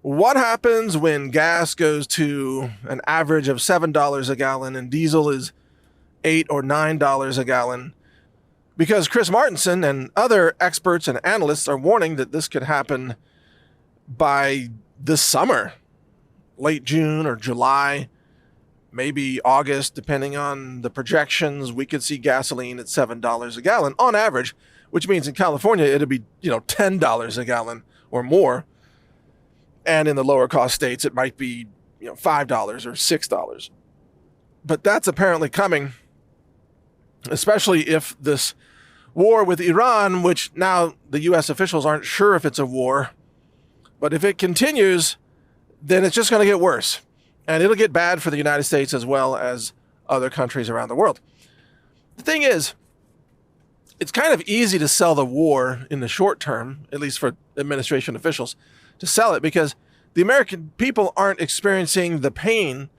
What happens when gas goes to an average of $7 a gallon and diesel is $8 or $9 a gallon? Because Chris Martenson and other experts and analysts are warning that this could happen by this summer, late June or July, maybe August, depending on the projections. We could see gasoline at $7 a gallon on average, which means in California it'll be, $10 a gallon or more. And in the lower cost states, it might be, $5 or $6. But that's apparently coming, especially if this war with Iran, which now the U.S. officials aren't sure if it's a war, but if it continues, then it's just going to get worse. And it'll get bad for the United States as well as other countries around the world. The thing is, it's kind of easy to sell the war in the short term, at least for administration officials, to sell it because the American people aren't experiencing the pain,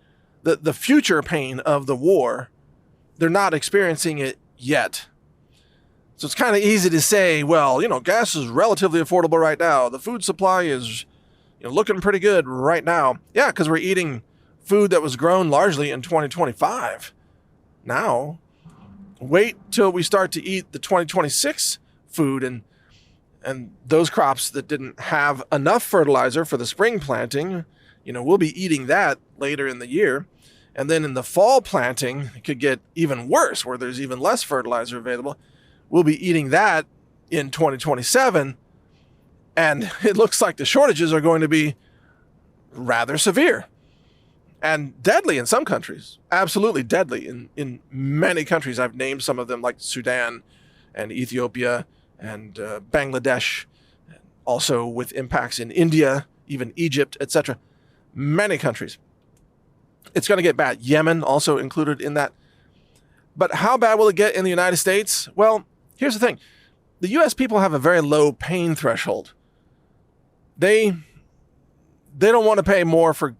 the future pain of the war. They're not experiencing it yet. So it's kind of easy to say, well, gas is relatively affordable right now. The food supply is, looking pretty good right now. Yeah, because we're eating food that was grown largely in 2025. Now, wait till we start to eat the 2026 food and those crops that didn't have enough fertilizer for the spring planting, we'll be eating that later in the year. And then in the fall planting, it could get even worse where there's even less fertilizer available. We'll be eating that in 2027. And it looks like the shortages are going to be rather severe and deadly in some countries. Absolutely deadly in many countries. I've named some of them like Sudan and Ethiopia and Bangladesh, also with impacts in India, even Egypt, etc. Many countries. It's going to get bad. Yemen also included in that. But how bad will it get in the United States? Well, here's the thing. The U.S. people have a very low pain threshold. They don't want to pay more for,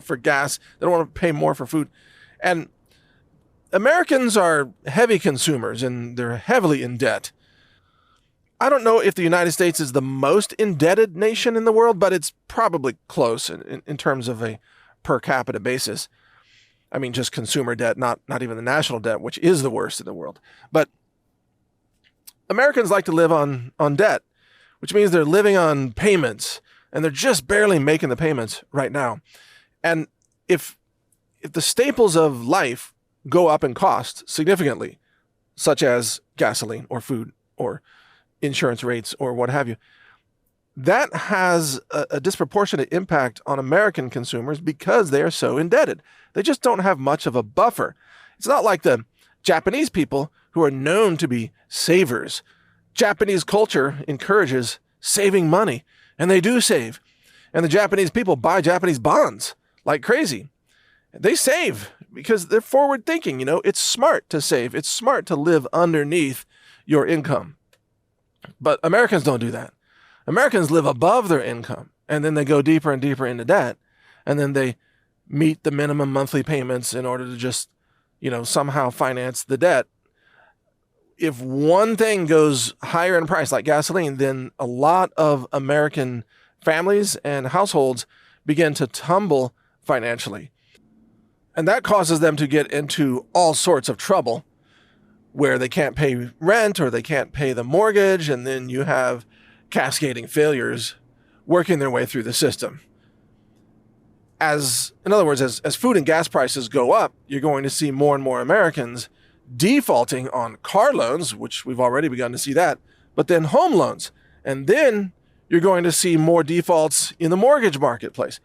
for gas. They don't want to pay more for food. And Americans are heavy consumers and they're heavily in debt. I don't know if the United States is the most indebted nation in the world, but it's probably close in terms of a per capita basis. I mean, just consumer debt, not even the national debt, which is the worst in the world. But Americans like to live on debt, which means they're living on payments, and they're just barely making the payments right now. And if the staples of life go up in cost significantly, such as gasoline or food or insurance rates or what have you, that has a disproportionate impact on American consumers because they are so indebted. They just don't have much of a buffer. It's not like the Japanese people who are known to be savers. Japanese culture encourages saving money, and they do save. And the Japanese people buy Japanese bonds like crazy. They save because they're forward thinking. It's smart to save. It's smart to live underneath your income. But Americans don't do that. Americans live above their income, and then they go deeper and deeper into debt, and then they meet the minimum monthly payments in order to just, somehow finance the debt. If one thing goes higher in price, like gasoline, then a lot of American families and households begin to tumble financially. And that causes them to get into all sorts of trouble where they can't pay rent or they can't pay the mortgage, and then you have cascading failures working their way through the system. In other words, as food and gas prices go up, you're going to see more and more Americans defaulting on car loans, which we've already begun to see that, but then home loans. And then you're going to see more defaults in the mortgage marketplace.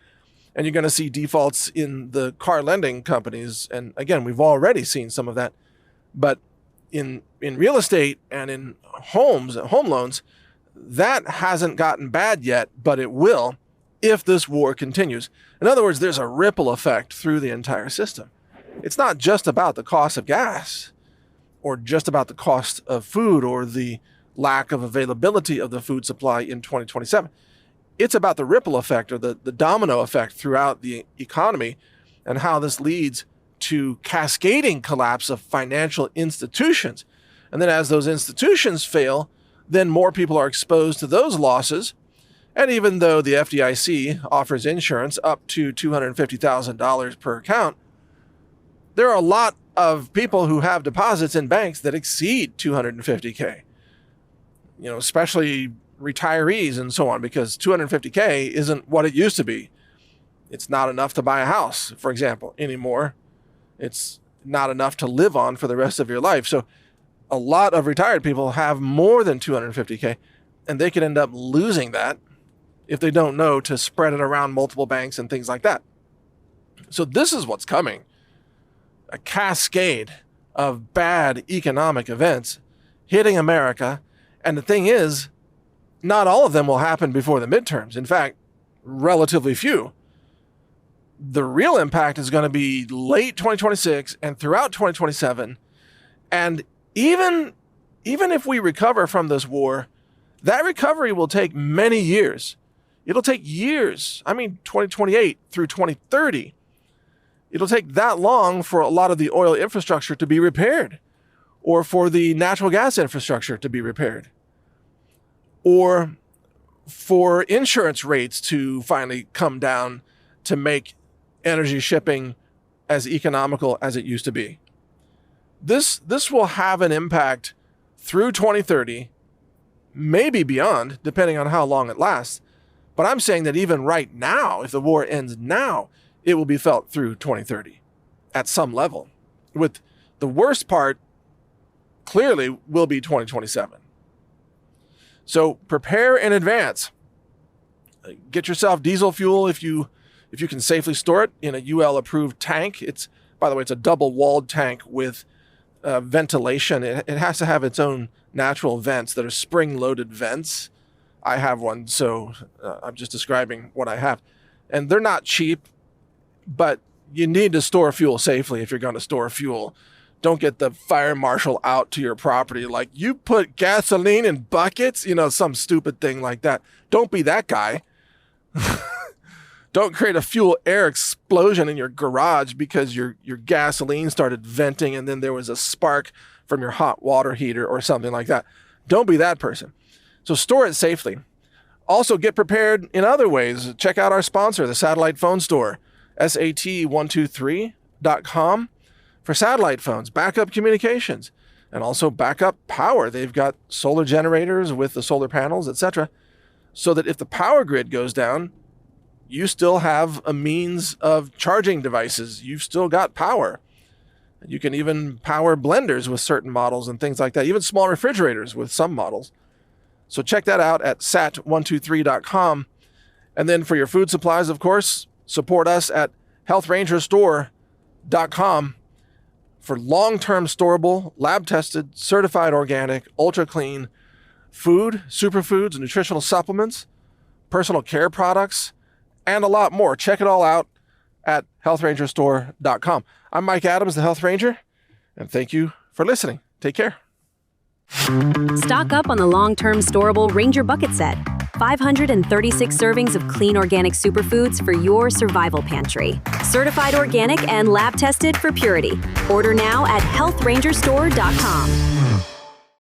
And you're going to see defaults in the car lending companies. And again, we've already seen some of that. But in real estate and in home loans, that hasn't gotten bad yet, but it will if this war continues. In other words, there's a ripple effect through the entire system. It's not just about the cost of gas or just about the cost of food or the lack of availability of the food supply in 2027. It's about the ripple effect or the domino effect throughout the economy and how this leads to cascading collapse of financial institutions. And then as those institutions fail, then more people are exposed to those losses. And even though the FDIC offers insurance up to $250,000 per account, there are a lot of people who have deposits in banks that exceed $250K. Especially retirees and so on, because $250K isn't what it used to be. It's not enough to buy a house, for example, anymore. It's not enough to live on for the rest of your life. So a lot of retired people have more than $250K, and they could end up losing that if they don't know to spread it around multiple banks and things like that. So this is what's coming. A cascade of bad economic events hitting America. And the thing is, not all of them will happen before the midterms. In fact, relatively few. The real impact is going to be late 2026 and throughout 2027. And even if we recover from this war, that recovery will take many years. It'll take years. 2028 through 2030. It'll take that long for a lot of the oil infrastructure to be repaired, or for the natural gas infrastructure to be repaired, or for insurance rates to finally come down to make energy shipping as economical as it used to be. This will have an impact through 2030, maybe beyond, depending on how long it lasts. But I'm saying that even right now, if the war ends now, it will be felt through 2030 at some level, with the worst part clearly will be 2027. So prepare in advance. Get yourself diesel fuel if you can safely store it in a UL approved tank. By the way, it's a double-walled tank with ventilation. It has to have its own natural vents that are spring-loaded vents. I have one, so I'm just describing what I have. And they're not cheap, but you need to store fuel safely if you're going to store fuel. Don't get the fire marshal out to your property like, you put gasoline in buckets, some stupid thing like that. Don't be that guy. Don't create a fuel air explosion in your garage because your gasoline started venting and then there was a spark from your hot water heater or something like that. Don't be that person. So store it safely. Also get prepared in other ways. Check out our sponsor, the Satellite Phone Store, sat123.com, for satellite phones, backup communications, and also backup power. They've got solar generators with the solar panels, etc., so that if the power grid goes down, you still have a means of charging devices. You've still got power. You can even power blenders with certain models and things like that, even small refrigerators with some models. So check that out at sat123.com. And then for your food supplies, of course, support us at healthrangerstore.com for long-term storable, lab-tested, certified organic, ultra-clean food, superfoods, nutritional supplements, personal care products, and a lot more. Check it all out at healthrangerstore.com. I'm Mike Adams, the Health Ranger, and thank you for listening. Take care. Stock up on the long-term storable Ranger Bucket Set. 536 servings of clean organic superfoods for your survival pantry. Certified organic and lab tested for purity. Order now at healthrangerstore.com.